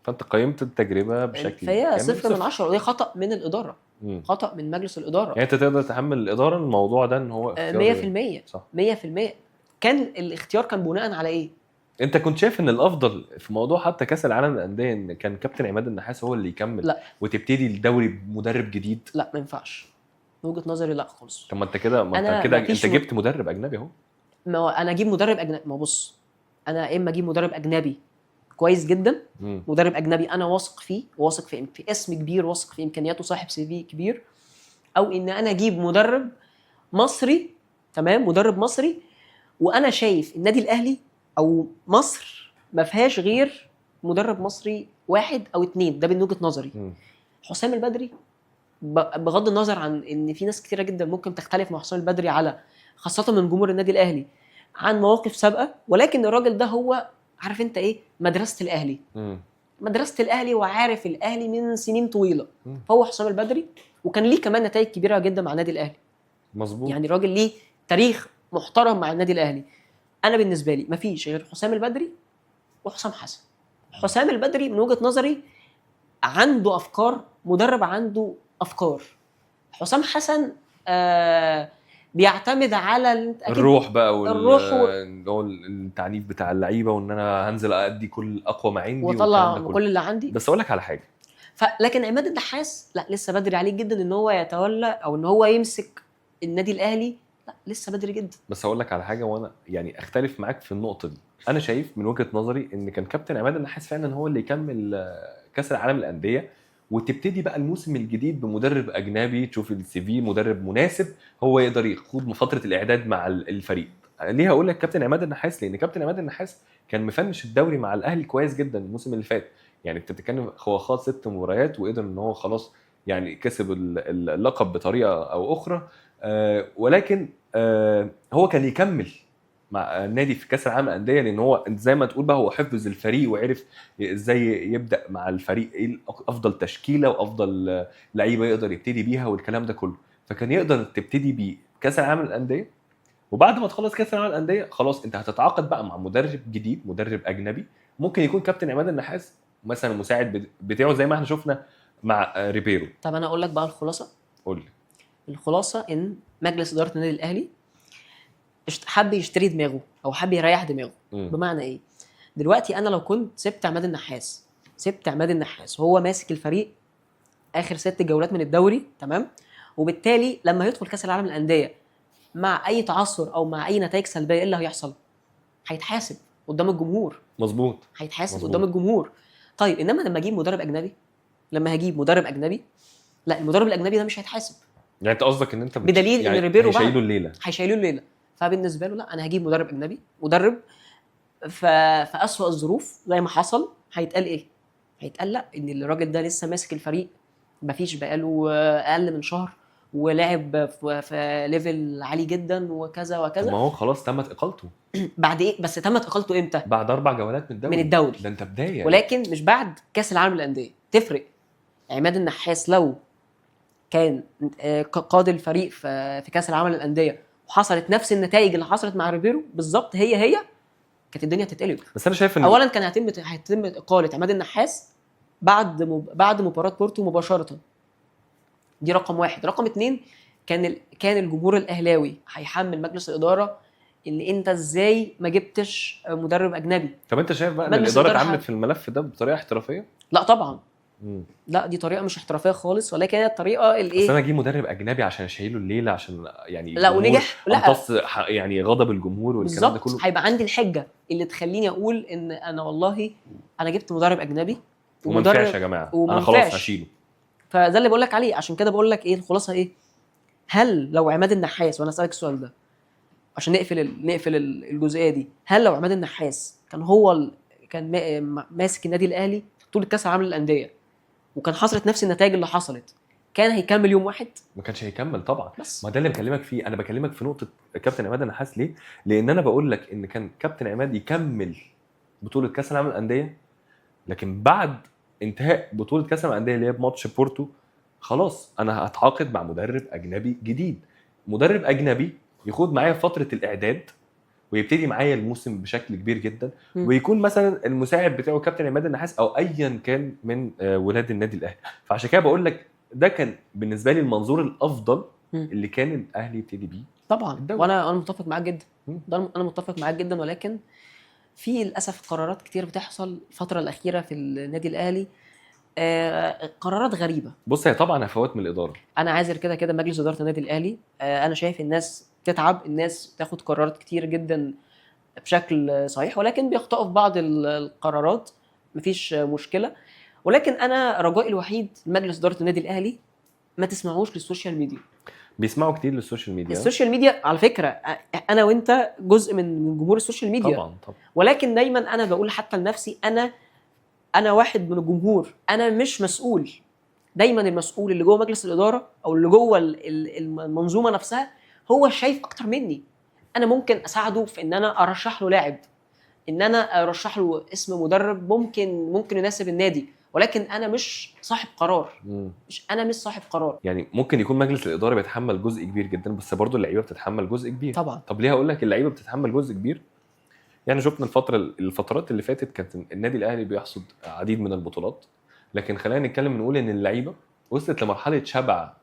[SPEAKER 1] فانت قيمت التجربه بشكل
[SPEAKER 2] فهي 0/10، ودي خطا من الاداره، خطا من مجلس الاداره.
[SPEAKER 1] يعني انت تقدر تحمل الاداره الموضوع ده ان هو
[SPEAKER 2] 100% صح 100%. كان الاختيار كان بناء على ايه؟
[SPEAKER 1] انت كنت شايف ان الافضل في موضوع حتى كاس العالم للانديه ان كان كابتن عماد النحاس هو اللي يكمل؟
[SPEAKER 2] لا.
[SPEAKER 1] وتبتدي الدوري بمدرب جديد؟
[SPEAKER 2] لا، ما ينفعش من وجهه نظري، لا خالص.
[SPEAKER 1] طب ما انت كده انت جبت مدرب اجنبي اهو.
[SPEAKER 2] ما انا اجيب مدرب اجنبي، ما بص، انا اما اجيب مدرب اجنبي كويس جدا، مدرب اجنبي انا واثق فيه، واثق في اسم كبير، واثق في امكانياته، صاحب سي في كبير، او ان انا اجيب مدرب مصري، تمام، مدرب مصري، وانا شايف النادي الاهلي او مصر ما فيهاش غير مدرب مصري واحد او اتنين، ده من وجهه نظري. حسام البدري بغض النظر عن ان في ناس كتيره جدا ممكن تختلف مع حسام البدري على خاصه من جمهور النادي الاهلي عن مواقف سابقه، ولكن الراجل ده هو عارف انت ايه مدرسه الاهلي. مدرسه الاهلي وعارف الاهلي من سنين طويله. فهو حسام البدري، وكان ليه كمان نتائج كبيره جدا مع النادي الاهلي.
[SPEAKER 1] مظبوط.
[SPEAKER 2] يعني الراجل ليه تاريخ محترم مع النادي الاهلي. انا بالنسبه لي مفيش غير حسام البدري وحسام حسن. حسام البدري من وجهه نظري عنده افكار، مدرب عنده افكار. حسام حسن بيعتمد على
[SPEAKER 1] الروح بقى
[SPEAKER 2] الروح
[SPEAKER 1] التعنيف بتاع اللعيبه، وان انا هنزل ادي كل اقوى ما عندي
[SPEAKER 2] واطلع كل اللي عندي.
[SPEAKER 1] بس اقول لك على حاجه،
[SPEAKER 2] لكن عماد النحاس لا، لسه بدري عليه جدا ان هو يتولى او ان هو يمسك النادي الاهلي. لا لسه بدري جدا.
[SPEAKER 1] بس اقول لك على حاجه، وانا يعني اختلف معاك في النقطه دي. انا شايف من وجهه نظري ان كان كابتن عماد النحاس فعلا هو اللي يكمل كاس العالم للانديه، وتبتدي بقى الموسم الجديد بمدرب اجنبي، تشوف السي في مدرب مناسب هو يقدر يخوض فتره الاعداد مع الفريق. ليه هقول لك كابتن عماد النحاس؟ لان كابتن عماد النحاس كان مفنش الدوري مع الاهلي كويس جدا الموسم اللي فات. يعني انت بتتكلم هو خاض 6 مباريات وقدر ان هو خلاص يعني كسب اللقب بطريقه او اخرى. ولكن هو كان يكمل مع النادي في كاس العالم للانديه، لان هو زي ما تقول بقى هو حفظ الفريق وعرف ازاي يبدا مع الفريق، ايه افضل تشكيله وافضل لعيبه يقدر يبتدي بيها والكلام ده كله. فكان يقدر تبتدي بكاس العالم للانديه، وبعد ما تخلص كاس العالم للانديه خلاص انت هتتعاقد بقى مع مدرب جديد، مدرب اجنبي. ممكن يكون كابتن عماد النحاس مثلا المساعد بتاعه زي ما احنا شفنا مع ريبيرو.
[SPEAKER 2] طب انا اقول لك بقى الخلاصه.
[SPEAKER 1] قول لي.
[SPEAKER 2] الخلاصه ان مجلس اداره النادي الاهلي حب يشتري دماغه او حب يريح دماغه. بمعنى ايه؟ دلوقتي انا لو كنت سبت عماد النحاس وهو ماسك الفريق اخر 6 جولات من الدوري، تمام، وبالتالي لما يدخل كاس العالم للانديه مع اي تعثر او مع اي نتائج سلبيه، ايه اللي هيحصل؟ هيتحاسب قدام الجمهور.
[SPEAKER 1] مظبوط.
[SPEAKER 2] هيتحاسب قدام الجمهور. طيب انما لما اجيب مدرب اجنبي، لا، المدرب الاجنبي ده مش هيتحاسب.
[SPEAKER 1] يعني انت قصدك ان انت
[SPEAKER 2] بدليل
[SPEAKER 1] يعني
[SPEAKER 2] ان ريبيرو
[SPEAKER 1] هيشيلوا الليله.
[SPEAKER 2] فبالنسبه له لا، انا هجيب مدرب اجنبي، في اسوأ الظروف زي ما حصل. هيتقال ايه؟ هيتقال لا، ان الراجل ده لسه ماسك الفريق مفيش بقاله اقل من شهر، ولعب في ليفل عالي جدا وكذا وكذا.
[SPEAKER 1] ما هو خلاص تمت اقالته.
[SPEAKER 2] بعد ايه؟ بس تمت اقالته امتى؟
[SPEAKER 1] بعد 4 جولات من الدوري. ده انت بدايه.
[SPEAKER 2] ولكن مش بعد كاس العالم للانديه. تفرق. عماد النحاس لو كان قاد الفريق في كاس العالم للانديه وحصلت نفس النتائج اللي حصلت مع ريبيرو بالظبط، هي كانت الدنيا تتقلب.
[SPEAKER 1] بس انا شايف ان
[SPEAKER 2] اولا كان هيتم اقاله عماد النحاس بعد مباراه بورتو مباشره. دي رقم 1. رقم 2 كان الجمهور الاهلاوي هيحمل مجلس الاداره ان انت ازاي ما جبتش مدرب اجنبي.
[SPEAKER 1] طب انت شايف بقى ان الاداره اتعاملت في الملف ده بطريقه احترافيه؟
[SPEAKER 2] لا طبعا. لا دي طريقه مش احترافيه خالص، ولكن هي الطريقه الايه؟
[SPEAKER 1] بس انا اجيب مدرب اجنبي عشان اشيله الليله، عشان يعني
[SPEAKER 2] لا ونجح. لا
[SPEAKER 1] امتص يعني غضب الجمهور والكلام ده كله.
[SPEAKER 2] هيبقى عندي الحجه اللي تخليني اقول ان انا والله انا جبت مدرب اجنبي
[SPEAKER 1] وما نفعش يا جماعه، انا خلاص هشيله.
[SPEAKER 2] فده اللي بقول لك عليه. عشان كده بقول لك ايه الخلاصه ايه. هل لو عماد النحاس، وانا اسالك السؤال ده عشان نقفل الجزئيه دي، هل لو عماد النحاس كان هو كان ماسك النادي الاهلي طول كاس العالم للانديه وكان حصلت نفس النتائج اللي حصلت، كان هيكمل يوم واحد؟
[SPEAKER 1] ما كانش هيكمل طبعا. ما ده اللي بكلمك فيه. انا بكلمك في نقطه كابتن عماد النحاس. ليه؟ لان انا بقول لك ان كان كابتن عماد يكمل بطوله كاس العالم للانديه، لكن بعد انتهاء بطوله كاس العالم للانديه اللي هي بماتش بورتو خلاص انا هتعاقد مع مدرب اجنبي جديد، مدرب اجنبي يخوض معايا فتره الاعداد ويبتدي معايا الموسم بشكل كبير جدا، ويكون مثلا المساعد بتاعه كابتن عماد النحاس او ايا كان من ولاد النادي الاهلي. فعشان كده بقول لك ده كان بالنسبه لي المنظور الافضل اللي كان الاهلي يبتدي بيه
[SPEAKER 2] طبعا الدوري. وانا متفق معاك جدا. انا متفق معاك جدا، ولكن في للاسف قرارات كتير بتحصل الفتره الاخيره في النادي الاهلي، قرارات غريبه.
[SPEAKER 1] بص هي طبعا هفوات من الاداره.
[SPEAKER 2] انا عايز كده مجلس اداره النادي الاهلي، انا شايف الناس تتعب، الناس تاخد قرارات كتير جدا بشكل صحيح، ولكن بيخطئوا في بعض القرارات، مفيش مشكله. ولكن انا رجائي الوحيد لمجلس اداره النادي الاهلي ما تسمعوش للسوشيال ميديا.
[SPEAKER 1] بيسمعوا كتير للسوشيال ميديا.
[SPEAKER 2] السوشيال ميديا على فكره انا وانت جزء من جمهور السوشيال ميديا
[SPEAKER 1] طبعا.
[SPEAKER 2] ولكن دايما انا بقول حتى لنفسي، انا واحد من الجمهور، انا مش مسؤول دايما المسؤول اللي جوه مجلس الاداره او اللي جوه المنظومه نفسها هو شايف اكتر مني. انا ممكن اساعده في ان انا ارشح له لاعب، ان انا ارشح له اسم مدرب ممكن يناسب النادي، ولكن انا مش صاحب قرار. انا مش صاحب قرار.
[SPEAKER 1] يعني ممكن يكون مجلس الاداره بيتحمل جزء كبير جدا، بس برضو اللعيبه بتتحمل جزء كبير.
[SPEAKER 2] طبعا.
[SPEAKER 1] طب ليه هقول لك اللعيبه بتتحمل جزء كبير؟ يعني شفنا الفترات اللي فاتت كانت النادي الاهلي بيحصد عديد من البطولات، لكن خلينا نتكلم نقول ان اللعيبه وصلت لمرحله شبع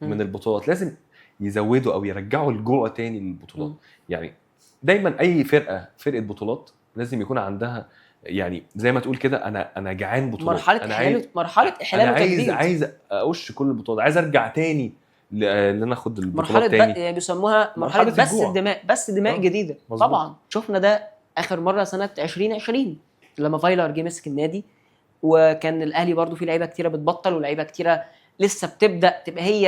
[SPEAKER 1] من البطولات، لازم يزودوا او يرجعوا الجوع تاني للبطولات. يعني دايما اي فرقه بطولات لازم يكون عندها، يعني زي ما تقول كده، انا جعان بطولات،
[SPEAKER 2] مرحله احلال وتجديد.
[SPEAKER 1] عايز اقش كل البطولات، عايز ارجع تاني ان انا اخد البطولات تاني.
[SPEAKER 2] يعني بيسموها مرحله بس دماء جديده.
[SPEAKER 1] مزبوط.
[SPEAKER 2] طبعا شفنا ده اخر مره سنه 2020 لما فايلر جه مسك النادي، وكان الاهلي برضو فيه لعيبه كتيره بتبطل ولاعيبه كتيره لسه بتبدا تبقى هي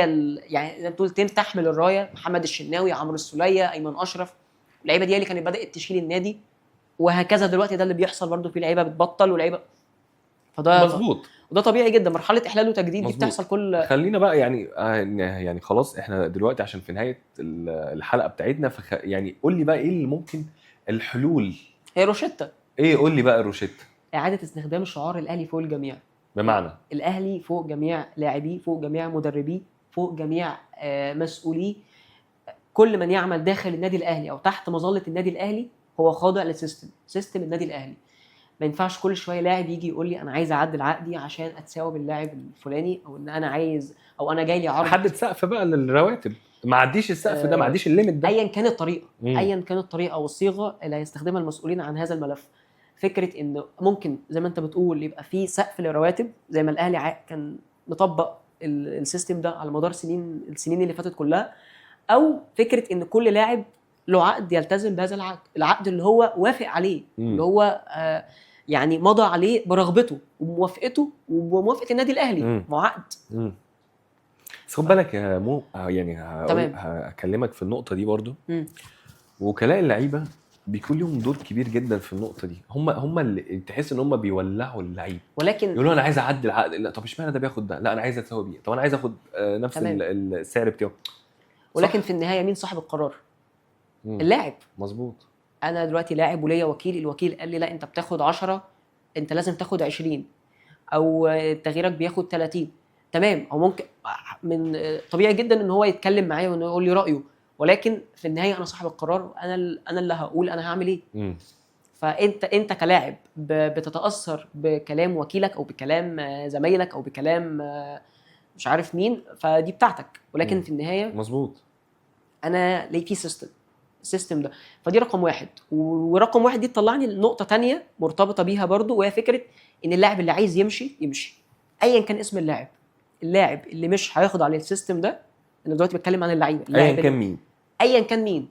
[SPEAKER 2] يعني زي ما تقول تحمل الرايه. محمد الشناوي، عمرو السوليه، ايمن اشرف، اللعيبه دي اللي كانت بدات تشيل النادي، وهكذا دلوقتي ده اللي بيحصل برضو في لعيبه بتبطل ولاعيبه. فده
[SPEAKER 1] مظبوط،
[SPEAKER 2] وده طبيعي جدا. مرحله احلال وتجديد دي بتحصل كل.
[SPEAKER 1] خلينا بقى يعني خلاص احنا دلوقتي عشان في نهايه الحلقه بتاعتنا، يعني قول لي بقى ايه اللي ممكن الحلول.
[SPEAKER 2] هي روشتة.
[SPEAKER 1] ايه؟ قول لي بقى الروشتة.
[SPEAKER 2] اعاده استخدام شعار الاهلي فوق الجميع.
[SPEAKER 1] بمعنى
[SPEAKER 2] الاهلي فوق جميع لاعبيه، فوق جميع مدربيه، فوق جميع مسؤوليه. كل من يعمل داخل النادي الاهلي او تحت مظله النادي الاهلي هو خاضع سيستم النادي الاهلي. ما ينفعش كل شويه لاعب يجي يقول لي انا عايز اعدل عقدي عشان اتساوى باللاعب الفلاني، او ان انا عايز، او انا جاي لي عرض.
[SPEAKER 1] حدد سقف بقى للرواتب، ما عديش السقف ده، ما عديش الليميت ده،
[SPEAKER 2] ايا كانت الطريقه. ايا كانت الطريقه والصيغه اللي هيستخدمها المسؤولين عن هذا الملف. فكره ان ممكن زي ما انت بتقول يبقى في سقف للرواتب زي ما الاهلي كان مطبق السيستم ده على مدار السنين اللي فاتت كلها، او فكره ان كل لاعب له عقد يلتزم بهذا العقد اللي هو وافق عليه، اللي هو يعني مضى عليه برغبته وموافقته وموافقه النادي الاهلي، عقد.
[SPEAKER 1] بس خد بالك يا مو، يعني هكلمك في النقطه دي برضو. وكلاء اللعيبه بيكون لهم دور كبير جدا في النقطه دي. هم اللي تحس ان هم بيولعوا اللعيب،
[SPEAKER 2] ولكن
[SPEAKER 1] يقولوا انا عايز اعدل العقد. لا طب اشمعنى ده بياخد ده؟ لا انا عايز اسوي بيه. طب انا عايز اخد نفس السعر بتاعه.
[SPEAKER 2] ولكن في النهايه مين صاحب القرار؟ اللاعب.
[SPEAKER 1] مظبوط.
[SPEAKER 2] انا دلوقتي لاعب وليا وكيل، الوكيل قال لي لا انت بتاخد 10، انت لازم تاخد 20، او تغييرك بياخد 30. تمام، او ممكن من طبيعي جدا ان هو يتكلم معايا وانه يقول لي رايه، ولكن في النهايه انا صاحب القرار، انا اللي هقول انا هعمل ايه. فانت كلاعب بتتاثر بكلام وكيلك او بكلام زمايلك او بكلام مش عارف مين، فدي بتاعتك. ولكن في النهايه
[SPEAKER 1] مظبوط
[SPEAKER 2] انا ليه في السيستم ده. فدي رقم واحد. ورقم واحد دي تطلعني لنقطه تانية مرتبطه بيها برضو، وهي فكره ان اللاعب اللي عايز يمشي ايا كان اسم اللاعب اللي مش هياخد على السيستم ده. انا دلوقتي بتكلم عن اللعيبه،
[SPEAKER 1] ايا كان مين،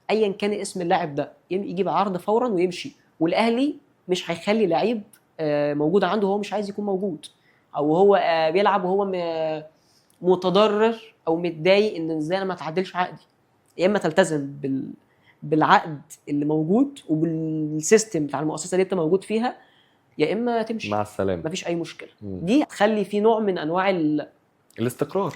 [SPEAKER 2] ايا كان اسم اللاعب ده، يجيب عرض فورا ويمشي. والاهلي مش هيخلي لعيب موجود عنده هو مش عايز يكون موجود، او هو بيلعب وهو متضرر او متضايق ان ازاي انا ما اتعدلش عقدي. يا اما تلتزم بالعقد اللي موجود وبالسيستم بتاع المؤسسه اللي انت موجود فيها، يا اما تمشي
[SPEAKER 1] مع السلامه،
[SPEAKER 2] مفيش اي مشكله. دي هتخلي في نوع من انواع الاستقرار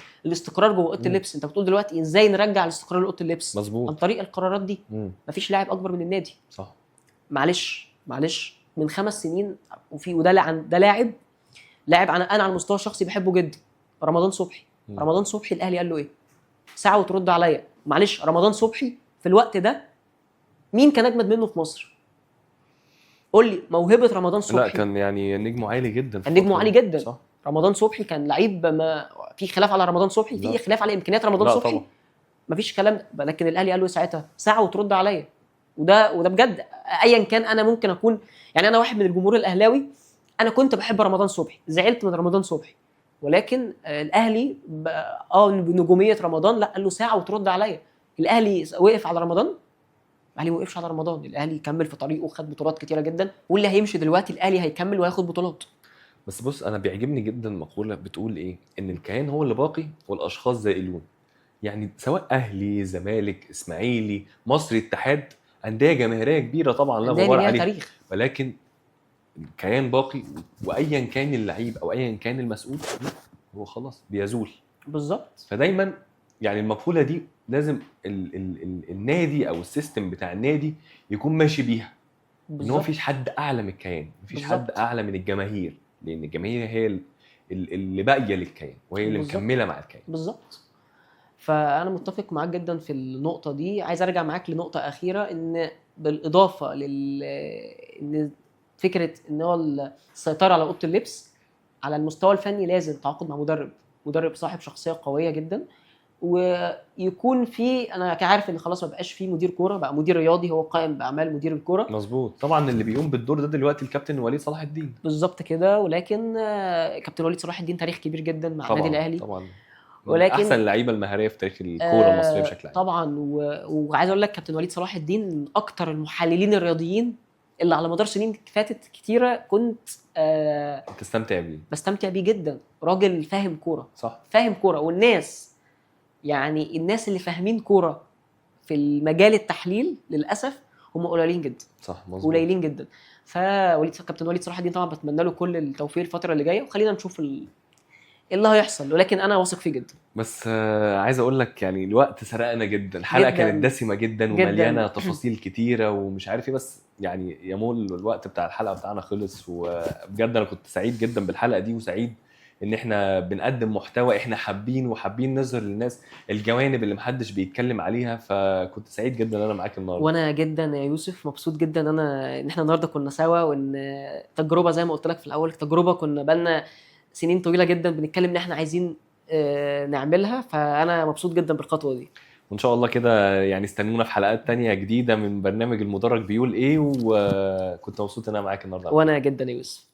[SPEAKER 2] جوه اوضه اللبس. انت بتقول دلوقتي ازاي نرجع الاستقرار لاوضه اللبس؟
[SPEAKER 1] مظبوط،
[SPEAKER 2] عن طريق القرارات دي. مفيش لاعب اكبر من النادي.
[SPEAKER 1] صح.
[SPEAKER 2] معلش من 5 سنين وده لاعب انا على المستوى الشخصي بحبه جدا، رمضان صبحي الاهلي قال له ايه؟ ساعه وترد عليا. معلش رمضان صبحي في الوقت ده مين كان اجمد منه في مصر؟ قول لي. موهبه رمضان صبحي
[SPEAKER 1] لا كان يعني نجمه عالي جدا،
[SPEAKER 2] صح. رمضان صبحي كان لعيب، ما في خلاف على رمضان صبحي، في خلاف على امكانيات رمضان صبحي طبعا. مفيش كلام ده. لكن الاهلي قال له ساعتها ساعه وترد عليا. وده بجد ايا كان. انا ممكن اكون يعني انا واحد من الجمهور الاهلاوي، انا كنت بحب رمضان صبحي، زعلت من رمضان صبحي، ولكن الاهلي بنجوميه رمضان لا، قال له ساعه وترد عليا. الاهلي وقف على رمضان؟ الاهلي ما وقفش على رمضان. الاهلي كمل في طريقه وخد بطولات كتيره جدا، واللي هيمشي دلوقتي الاهلي هيكمل وهياخد بطولات.
[SPEAKER 1] بس بص، انا بيعجبني جدا مقوله بتقول ايه؟ ان الكيان هو اللي باقي والاشخاص زائلون. يعني سواء اهلي، زمالك، اسماعيلي، مصري، اتحاد، انديه جماهيريه كبيره طبعا لا غبار عليها، ولكن الكيان باقي. وايا كان اللعيب او ايا كان المسؤول، هو خلاص بيزول.
[SPEAKER 2] بالظبط.
[SPEAKER 1] فدايما يعني المقوله دي لازم النادي او السيستم بتاع النادي يكون ماشي بيها، ان هو
[SPEAKER 2] بالظبط.
[SPEAKER 1] مفيش حد اعلى من الكيان، مفيش حد
[SPEAKER 2] بالظبط.
[SPEAKER 1] اعلى من الجماهير، لان الجماهير هي اللي باقيه للكيان وهي اللي
[SPEAKER 2] بالظبط.
[SPEAKER 1] مكمله مع الكيان.
[SPEAKER 2] بالظبط. فانا متفق معاك جدا في النقطه دي. عايز ارجع معاك لنقطه اخيره، ان بالاضافه ان فكره ان هو السيطره على اوضه اللبس، على المستوى الفني لازم تعاقد مع مدرب صاحب شخصيه قويه جدا، ويكون في، انا عارف ان خلاص ما بقاش في مدير كوره، بقى مدير رياضي هو قائم باعمال مدير الكوره.
[SPEAKER 1] مظبوط. طبعا اللي بيقوم بالدور ده دلوقتي الكابتن وليد صلاح الدين.
[SPEAKER 2] بالظبط كده. ولكن كابتن وليد صلاح الدين تاريخ كبير جدا مع النادي الاهلي.
[SPEAKER 1] طبعا من
[SPEAKER 2] ولكن
[SPEAKER 1] احسن اللعيبه المهاريه في تاريخ الكوره المصريه بشكل عام.
[SPEAKER 2] طبعا وعايز اقول لك كابتن وليد صلاح الدين من اكتر المحللين الرياضيين اللي على مدار سنين فاتت كتيره كنت
[SPEAKER 1] تستمتع بيه.
[SPEAKER 2] بستمتع بيه جدا. راجل فاهم كوره،
[SPEAKER 1] صح.
[SPEAKER 2] فاهم كوره. والناس يعني الناس اللي فاهمين كوره في المجال التحليل للاسف هم قليلين جدا.
[SPEAKER 1] صح مظبوط.
[SPEAKER 2] قليلين جدا. كابتن وليد صلاح الدين طبعا بتمنى له كل التوفيق الفتره اللي جايه، وخلينا نشوف ايه اللي هيحصل، ولكن انا واثق فيه جدا.
[SPEAKER 1] بس عايز اقول لك يعني الوقت سرقنا جدا، الحلقه
[SPEAKER 2] جداً.
[SPEAKER 1] كانت دسمه جدا
[SPEAKER 2] جداً.
[SPEAKER 1] ومليانه تفاصيل كتيره ومش عارف ايه، بس يعني يمول الوقت بتاع الحلقه بتاعنا خلص. وبجد انا كنت سعيد جدا بالحلقه دي، وسعيد ان احنا بنقدم محتوى احنا حابين نظهر للناس الجوانب اللي محدش بيتكلم عليها. فكنت سعيد جدا ان انا معاك النهارده.
[SPEAKER 2] وانا جدا يا يوسف مبسوط جدا ان احنا النهارده كنا سوا، وان تجربه زي ما قلت لك في الاول، تجربه كنا بقالنا سنين طويله جدا بنتكلم ان احنا عايزين نعملها. فانا مبسوط جدا بالخطوه دي.
[SPEAKER 1] وان شاء الله كده يعني استنونا في حلقات تانية جديده من برنامج المدرج بيقول ايه. وكنت مبسوط ان انا معاك النهارده.
[SPEAKER 2] وانا جدا يا يوسف.